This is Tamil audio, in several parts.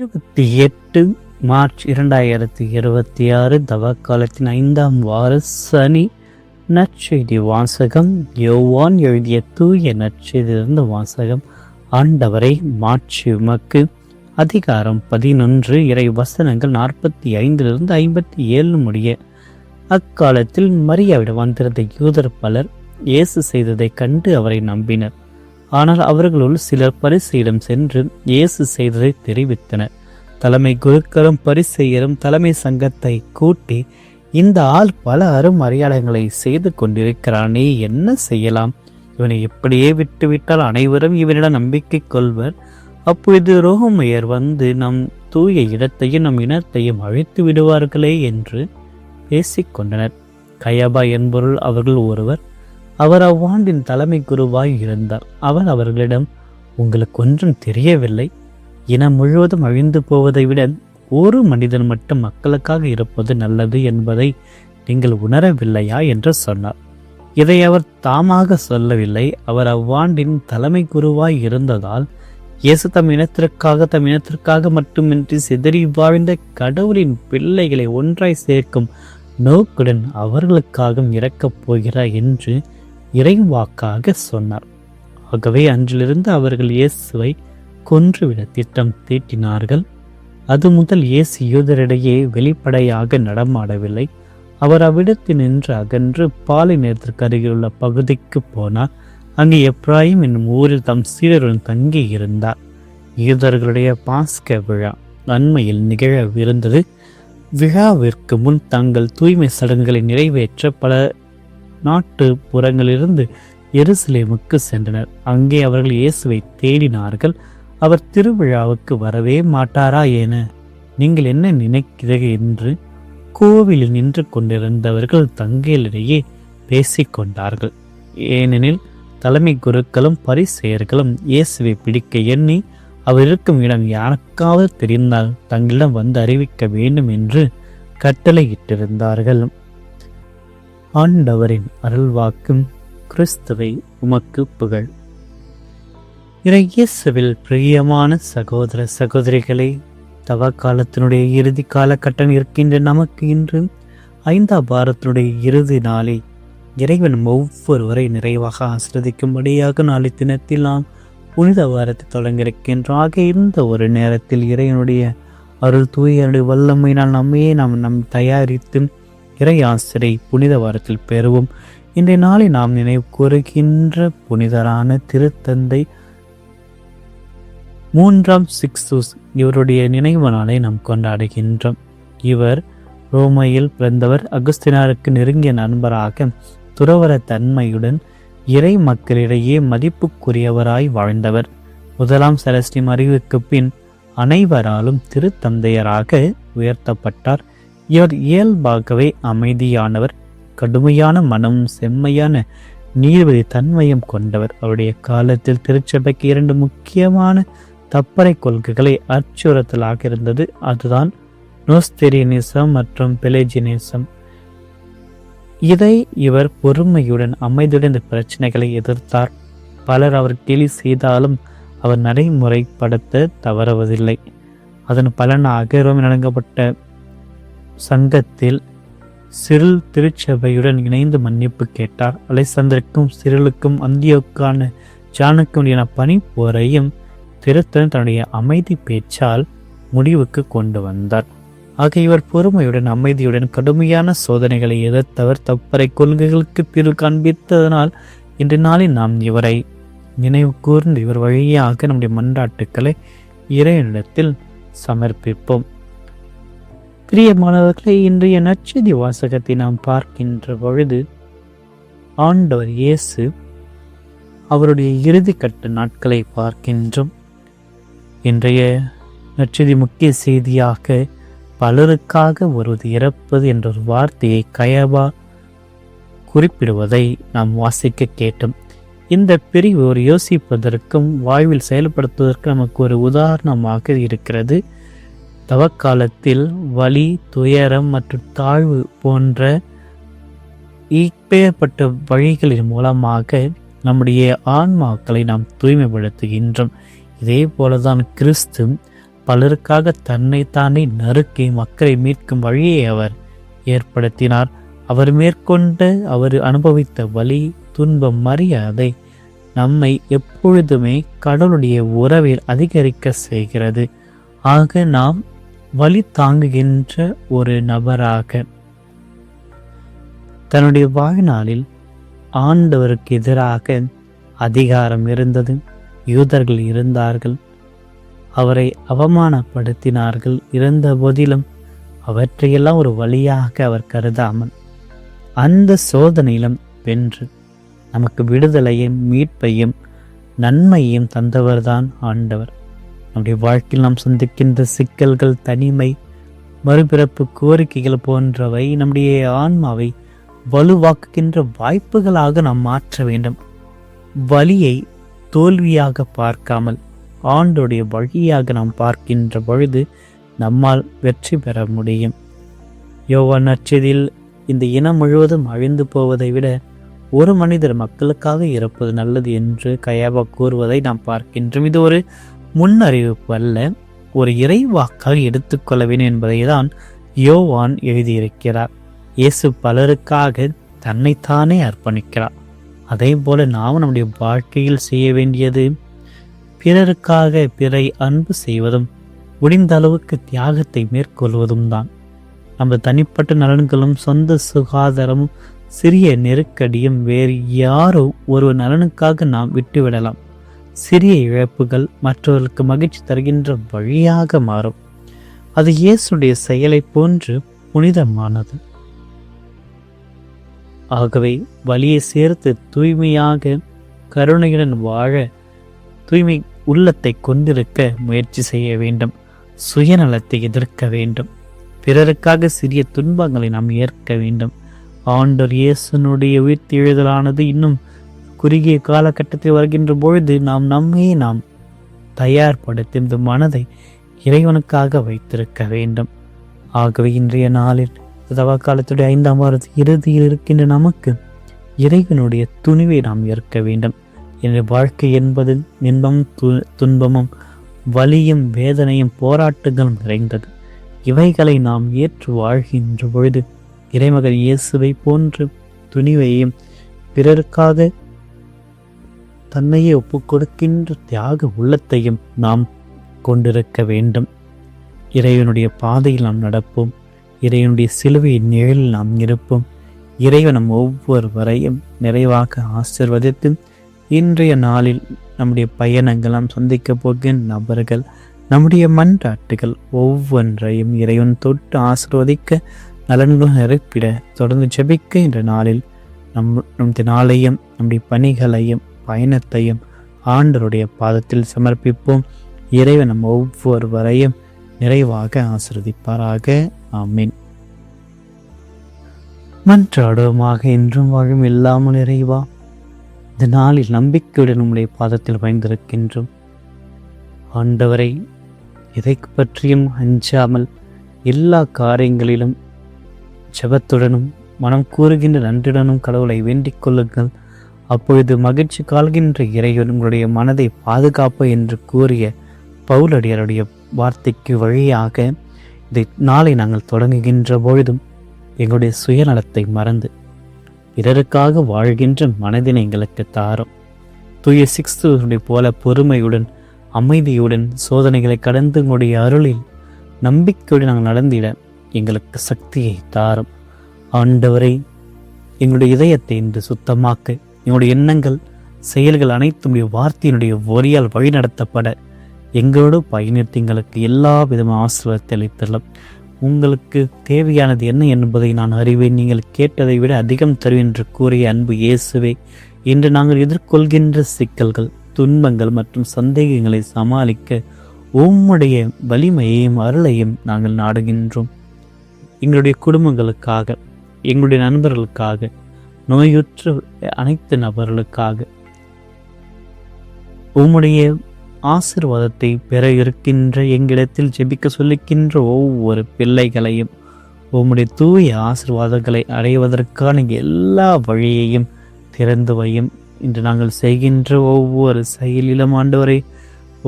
28 மார்ச் 2026 தவக்காலத்தின் 5ஆம் வார சனி நற்செய்தி வாசகம். யோவான் எழுதிய தூய நற்செய்தியிலிருந்து வாசகம். ஆண்டவரை மாட்சி உமக்கு. அதிகாரம் 11, இறை வசனங்கள் 45 57 முடிய. அக்காலத்தில் மரியாவிடம் வந்திருந்த யூதர் பலர் இயேசு செய்ததை கண்டு அவரை நம்பினர். ஆனால் அவர்களுள் சிலர் பரிசேயிடம் சென்று இயேசு செய்ததை தெரிவித்தனர். தலைமை குருக்களும் பரிசேயரும் தலைமை சங்கத்தை கூட்டி, இந்த ஆள் பல அரும் அடையாளங்களை செய்து கொண்டிருக்கிறானே, என்ன செய்யலாம்? இவனை எப்படியே விட்டுவிட்டால் அனைவரும் இவனிடம் நம்பிக்கை கொள்வர். அப்பொழுது ரோமையர் வந்து நம் தூய இடத்தையும் நம் இனத்தையும் அழித்து விடுவார்களே என்று பேசிக்கொண்டனர். கயபா என்பொருள் அவர்கள் ஒருவர். அவர் அவ்வாண்டின் தலைமை குருவாய் இருந்தார். அவர் அவர்களிடம், உங்களுக்கு ஒன்றும் தெரியவில்லை. இனம் முழுவதும் அழிந்து போவதை விட ஒரு மனிதன் மட்டும் மக்களுக்காக இருப்பது நல்லது என்பதை நீங்கள் உணரவில்லையா என்று சொன்னார். இதை அவர் தாமாக சொல்லவில்லை. அவர் அவ்வாண்டின் தலைமை குருவாய் இருந்ததால் இயேசு தம் இனத்திற்காக மட்டுமின்றி சிதறி வாழ்ந்த கடவுளின் பிள்ளைகளை ஒன்றாய் சேர்க்கும் நோக்குடன் அவர்களுக்காகவும் இறக்கப் போகிறார் என்று இறைவாக்காக சொன்னார். ஆகவே அன்றிலிருந்து அவர்கள் இயேசுவை கொன்றுவிட திட்டம் தீட்டினார்கள். அது முதல் இயேசு யூதரிடையே வெளிப்படையாக நடமாடவில்லை. அவர் அவ்விடத்தில் நின்று அகன்று பாலைநிலத்திற்கு அருகிலுள்ள பகுதிக்கு போனார். அங்கே எப்ராயிம் என்னும் ஊரில் தம் சீடருடன் தங்கி இருந்தார். யூதர்களுடைய பாஸ்க விழா அண்மையில் நிகழவிருந்தது. விழாவிற்கு முன் தங்கள் தூய்மை சடங்குகளை நிறைவேற்ற பல நாட்டு புறங்களிலிருந்து எருசலேமுக்கு சென்றனர். அங்கே அவர்கள் இயேசுவை தேடினார்கள். அவர் திருவிழாவுக்கு வரவே மாட்டாரா என நீங்கள் என்ன நினைக்கிறீர்கள் என்று கோவிலில் நின்று கொண்டிருந்தவர்கள் தங்களிடையே பேசிக்கொண்டார்கள். ஏனெனில் தலைமை குருக்களும் பரிசேயர்களும் இயேசுவை பிடிக்க எண்ணி அவர் இருக்கும் இடம் யாருக்காவது தெரிந்தால் தங்களிடம் வந்து அறிவிக்க வேண்டும் என்று கட்டளையிட்டிருந்தார்கள். ஆண்டவரின் அருள்வாக்கும். கிறிஸ்துவை உமக்கு புகழ். இயேசுவில் பிரியமான சகோதர சகோதரிகளை, தவக்காலத்தினுடைய இறுதி காலகட்டம் இருக்கின்ற நமக்கு இன்று 5ஆம் வாரத்தினுடைய இறுதி நாளை இறைவன் ஒவ்வொருவரை நிறைவாக ஆசிர்வதிக்கும்படியாக நாளை தினத்தில் நாம் புனித வாரத்தை தொடங்க இருக்கின்றாக. இந்த ஒரு நேரத்தில் இறைவனுடைய அருள் தூயனுடைய வல்லமையினால் நாம் தயாரித்து இறை ஆசிரை புனித வாரத்தில் பெறுவோம். இன்றைய நாளை நாம் நினைவு கூறுகின்ற புனிதரான திருத்தந்தை 3ஆம் சிக்ஸ்டஸ். இவருடைய நினைவு நாளை நாம் கொண்டாடுகின்றோம். இவர் ரோமையில் பிறந்தவர். அகுஸ்தினாருக்கு நெருங்கிய நண்பராக துறவற தன்மையுடன் இறை மக்களிடையே மதிப்புக்குரியவராய் வாழ்ந்தவர். 1ஆம் செலஸ்டின் அறிவுக்கு பின் அனைவராலும் திருத்தந்தையராக உயர்த்தப்பட்டார். இவர் இயல்பாகவே அமைதியானவர், கடுமையான மனம், செம்மையான நீதிபதி தன்மையும் கொண்டவர். அவருடைய காலத்தில் திருச்சபைக்கு 2 முக்கியமான தப்பறை கொள்கைகளை அச்சுறுத்தலாக இருந்தது. அதுதான் நோஸ்தெரியனிசம் மற்றும் பெலேஜினிசம். இதை இவர் பொறுமையுடன் அமைதியுடன் இந்த பிரச்சனைகளை எதிர்த்தார். பலர் அவர் கேலி செய்தாலும் அவர் நடைமுறைப்படுத்த தவறுவதில்லை. அதன் பலனாக ரோமில் நடக்கப்பட்ட சங்கத்தில் சிறில் திருச்சபையுடன் இணைந்து மன்னிப்பு கேட்டார். அலெக்சாந்தருக்கும் சிறிலுக்கும் அந்தியோக்கான ஜானுக்கும் என பணிப்போரையும் திருத்தன் தன்னுடைய அமைதி பேச்சால் முடிவுக்கு கொண்டு வந்தார். ஆக இவர் பொறுமையுடன் அமைதியுடன் கடுமையான சோதனைகளை எதிர்த்தவர். தப்பறை கொள்கைகளுக்கு தீர்வு காண்பித்ததனால் இன்று நாளில் நாம் இவரை நினைவு கூர்ந்து இவர் வழியாக நம்முடைய மன்றாட்டுக்களை இறைவனிடத்தில் சமர்ப்பிப்போம். பிரியமானவர்களை, இன்றைய நற்செய்தி வாசகத்தை நாம் பார்க்கின்ற பொழுது ஆண்டவர் இயேசு அவருடைய இறுதிக்கட்ட நாட்களை பார்க்கின்றோம். இன்றைய நற்செய்தி முக்கிய செய்தியாக பலருக்காக ஒருவது இறப்பது என்ற ஒரு வார்த்தையை கயபா குறிப்பிடுவதை நாம் வாசிக்க கேட்டோம். இந்த பிரிவு ஒரு யோசிப்பதற்கும் வாழ்வில் செயல்படுத்துவதற்கு நமக்கு ஒரு உதாரணமாக இருக்கிறது. தவக்காலத்தில் வலி, துயரம் மற்றும் தாழ்வு போன்ற இப்பேற்பட்ட வழிகளின் மூலமாக நம்முடைய ஆன்மாக்களை நாம் தூய்மைப்படுத்துகின்றோம். இதே போலதான் கிறிஸ்து பலருக்காக தன்னைத்தானே நறுக்கி மக்களை மீட்கும் வழியை அவர் ஏற்படுத்தினார். அவர் மேற்கொண்ட அவர் அனுபவித்த வலி, துன்பம், மரியாதை நம்மை எப்பொழுதுமே கடவுளுடைய உறவில் அதிகரிக்க செய்கிறது. ஆக நாம் வலி தாங்குகின்ற ஒரு நபராக தன்னுடைய வாழ்நாளில் ஆண்டவருக்கு எதிராக அதிகாரம் இருந்தது. யூதர்கள் இருந்தார்கள், அவரை அவமானப்படுத்தினார்கள். இருந்த போதிலும் அவற்றையெல்லாம் ஒரு வழியாக அவர் கருதாமல் அந்த சோதனையிலும் வென்று நமக்கு விடுதலையும் மீட்பையும் நன்மையும் தந்தவர்தான் ஆண்டவர். நம்முடைய வாழ்க்கையில் நாம் சந்திக்கின்ற சிக்கல்கள், தனிமை, மறுபிறப்பு கோரிக்கைகள் போன்றவை நம்முடைய ஆன்மாவை வலுவாக்குகின்ற வாய்ப்புகளாக நாம் மாற்ற வேண்டும். வலியை தோல்வியாக பார்க்காமல் ஆண்டோடைய வழியாக நாம் பார்க்கின்ற பொழுது நம்மால் வெற்றி பெற முடியும். யோவான் நற்செய்தியில் இந்த இனம் முழுவதும் அழிந்து போவதை விட ஒரு மனிதர் மக்களுக்காக இறப்பது நல்லது என்று கயாபா கூறுவதை நாம் பார்க்கின்றோம். இது ஒரு முன்னறிவிப்பு அல்ல, ஒரு இறைவாக்காக எடுத்துக்கொள்ள வேண்டும் என்பதை தான் யோவான் எழுதியிருக்கிறார். இயேசு பலருக்காக தன்னைத்தானே அர்ப்பணிக்கிறார். அதே போல நாம் நம்முடைய வாழ்க்கையில் செய்ய வேண்டியது பிறருக்காக பிறை அன்பு செய்வதும் முடிந்த அளவுக்கு தியாகத்தை மேற்கொள்வதும் தான். நம்ம தனிப்பட்ட நலன்களும் சொந்த சுகாதாரமும் சிறிய நெருக்கடியும் வேறு யாரோ ஒரு நலனுக்காக நாம் விட்டுவிடலாம். சிறிய இழப்புகள் மற்றவர்களுக்கு மகிழ்ச்சி தருகின்ற வழியாக மாறும். அது இயேசுடைய செயலை போன்று புனிதமானது. ஆகவே வலியை சேர்த்து தூய்மையாக கருணையுடன் வாழ தூய்மை உள்ளத்தை கொண்டிருக்க முயற்சி செய்ய வேண்டும். சுயநலத்தை எதிர்க்க வேண்டும். பிறருக்காக சிறிய துன்பங்களை நாம் ஏற்க வேண்டும். ஆண்டவர் இயேசுனுடைய உயிர்த்தெழுதலானது இன்னும் குறுகிய காலகட்டத்தில் வருகின்ற பொழுது நாம் தயார்படுத்தி இந்த மனதை இறைவனுக்காக வைத்திருக்க வேண்டும். ஆகவே இன்றைய நாளில் தவக்காலத்துடைய 5ஆம் வாரத்து இறுதியில் இருக்கின்ற நமக்கு இறைவனுடைய துணிவை நாம் ஏற்க வேண்டும். என்ற வாழ்க்கை என்பது இன்பமும் துன்பமும் வலியும் வேதனையும் போராட்டங்களும் நிறைந்தது. இவைகளை நாம் ஏற்று வாழ்கின்ற பொழுது இறைமகன் இயேசுவை போன்று துணிவையும் பிறருக்காக தன்னையே ஒப்புக் கொடுக்கின்ற தியாக உள்ளத்தையும் நாம் கொண்டிருக்க வேண்டும். இறைவனுடைய பாதையில் நாம் நடப்போம். இறைவனுடைய சிலுவையின் நிழலில் நாம் இருப்போம். இறைவன் நம் ஒவ்வொருவரையும் நிறைவாக ஆசிர்வதித்து இன்றைய நாளில் நம்முடைய பயணங்கள், நாம் சந்திக்கப் போகின்ற நபர்கள், நம்முடைய மன்றாட்டுகள் ஒவ்வொன்றையும் இறைவன் தொட்டு ஆசிர்வதிக்க நலன்கள் நிரப்பிட தொடர்ந்து ஜெபிக்க இன்ற நாளில் நம்முடைய நாளையும் நம்முடைய பணிகளையும் பயணத்தையும் ஆண்டவருடைய பாதத்தில் சமர்ப்பிப்போம். இறைவன் நம் ஒவ்வொருவரையும் நிறைவாக ஆசீர்வதிப்பாராக. ஆமீன். மன்றாடுவோமாக. இன்றும் வாழும் இல்லாமல் இறைவா, இந்த நாளில் நம்பிக்கையுடன் நம்முடைய பாதத்தில் பயந்திருக்கின்றோம். ஆண்டவரை எதை பற்றியும் அஞ்சாமல் எல்லா காரியங்களிலும் ஜெபத்துடனும் மனம் கூறுகின்ற நன்றியுடனும் கடவுளை வேண்டிக் கொள்ளுங்கள். அப்பொழுது மகிழ்ச்சி கால்கின்ற இறைவன் உங்களுடைய மனதை பாதுகாப்பு என்று கூறிய பவுலடியாருடைய வார்த்தைக்கு வழியாக இந்த நாளை நாங்கள் தொடங்குகின்ற பொழுதும் எங்களுடைய சுயநலத்தை மறந்து பிறருக்காக வாழ்கின்ற மனதினை எங்களுக்கு தாரும். தூய சிக்ஸ்துடைய போல பொறுமையுடன் அமைதியுடன் சோதனைகளை கடந்து உங்களுடைய அருளில் நம்பிக்கையுடன் நாங்கள் நடந்திட எங்களுக்கு சக்தியை தாரும். ஆண்டவரை, எங்களுடைய இதயத்தை இன்று சுத்தமாக்க, எங்களுடைய எண்ணங்கள் செயல்கள் அனைத்தும் வார்த்தையினுடைய ஒரியால் வழிநடத்தப்பட எங்களோடு பயணித்து எங்களுக்கு எல்லா விதமான ஆசீர்வாதத்தை அளித்தரலாம். உங்களுக்கு தேவையானது என்ன என்பதை நான் அறிவேன், நீங்கள் கேட்டதை விட அதிகம் தருவேன் என்று கூறிய அன்பு இயேசுவே, இன்று நாங்கள் எதிர்கொள்கின்ற சிக்கல்கள், துன்பங்கள் மற்றும் சந்தேகங்களை சமாளிக்க உம்முடைய வலிமையையும் அருளையும் நாங்கள் நாடுகின்றோம். எங்களுடைய குடும்பங்களுக்காக, எங்களுடைய நண்பர்களுக்காக, நோயுற்ற அனைத்து நபர்களுக்காக உம்முடைய ஆசீர்வாதத்தை பெற இருக்கின்ற எங்களிடத்தில் ஜெபிக்க சொல்லிக்கின்ற ஒவ்வொரு பிள்ளைகளையும் உம்முடைய தூய ஆசீர்வாதங்களை அடைவதற்கான எல்லா வழியையும் திறந்து வையும். இன்று நாங்கள் செய்கின்ற ஒவ்வொரு செயலிலும் ஆண்டவரை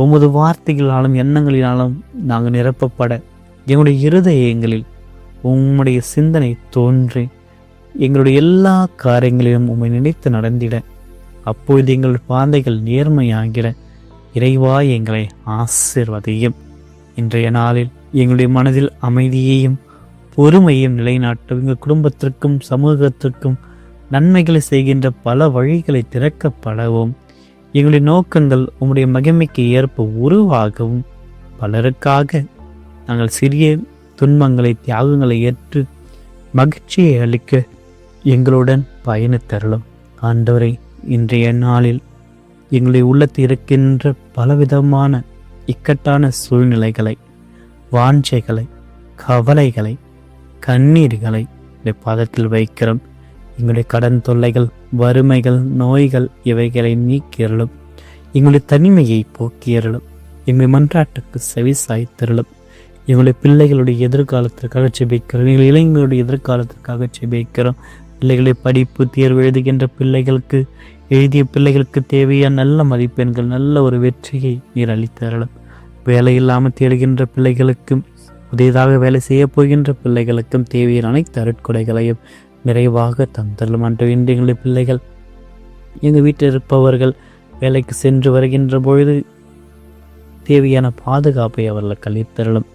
உமது வார்த்தைகளாலும் எண்ணங்களினாலும் நாங்கள் நிரப்பப்பட எங்களுடைய இருதயங்களில் உம்முடைய சிந்தனை தோன்றி எங்களுடைய எல்லா காரியங்களிலும் உம்மை நினைத்து நடந்திட, அப்பொழுது எங்கள் பாதைகள் நேர்மையாகிற இறைவா எங்களை ஆசீர்வதியும். இன்றைய நாளில் எங்களுடைய மனதில் அமைதியையும் பொறுமையும் நிலைநாட்டும், எங்கள் குடும்பத்திற்கும் சமூகத்திற்கும் நன்மைகளை செய்கின்ற பல வழிகளை திறக்கப்படவும், எங்களுடைய நோக்கங்கள் உம்முடைய மகிமைக்கு ஏற்ப உருவாகவும், பலருக்காக நாங்கள் சிறிய துன்பங்களை தியாகங்களை ஏற்று மகிழ்ச்சியை அளிக்க எங்களுடன் பயணித்தருளும். ஆண்டவரை, இன்றைய நாளில் எங்களுடைய உள்ளத்தில் இருக்கின்ற பலவிதமான இக்கட்டான சூழ்நிலைகளை, வாஞ்சைகளை, கவலைகளை, கண்ணீர்களை இந்த பாதத்தில் வைக்கிறோம். எங்களுடைய கடன் தொல்லைகள், வறுமைகள், நோய்கள் இவைகளை நீக்கியருளும். எங்களுடைய தனிமையை போக்கியருளும். எங்களுடைய மன்றாட்டுக்கு செவி சாய்த்தருளும். எங்களுடைய பிள்ளைகளுடைய எதிர்காலத்திற்காக செபிக்கிறோம். எங்கள் இளைஞர்களுடைய எதிர்காலத்திற்காக செபிக்கிறோம். பிள்ளைகளுடைய படிப்பு தேர்வு எழுதுகின்ற பிள்ளைகளுக்கு, எழுதிய பிள்ளைகளுக்கு தேவையான நல்ல மதிப்பெண்கள், நல்ல ஒரு வெற்றியை நீர் அளித்தருளும். வேலை இல்லாமல் தேடுகின்ற பிள்ளைகளுக்கும், புதியதாக வேலை செய்ய போகின்ற பிள்ளைகளுக்கும் தேவையான அனைத்து அருட்கொடைகளையும் நிறைவாக தந்தருளும். அன்று எங்களுடைய பிள்ளைகள், எங்கள் வீட்டில் இருப்பவர்கள் வேலைக்கு சென்று வருகின்ற பொழுது தேவையான பாதுகாப்பை அவர்களுக்கு அளித்தருளும்.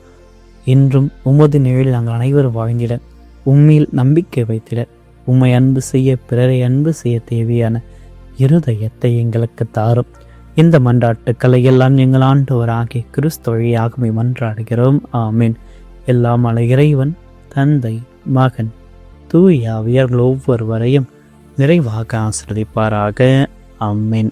இன்றும் உமது நிழலில் நாங்கள் அனைவரும் வாழ்ந்திட, உண்மையில் நம்பிக்கை வைத்திட, உம்மை அன்பு செய்ய, பிறரை அன்பு செய்ய தேவையான இருதயத்தை எங்களுக்கு தாரும். இந்த மன்றாட்டுக்களை எல்லாம் எங்கள் ஆண்டவராகிய கிறிஸ்து வழியாக மன்றாடுகிறோம். ஆமீன். எல்லாம் அல்ல இறைவன், தந்தை, மகன், தூய ஆவியார் ஒவ்வொருவரையும் நிறைவாக ஆசீர்வதிப்பாராக. ஆமீன்.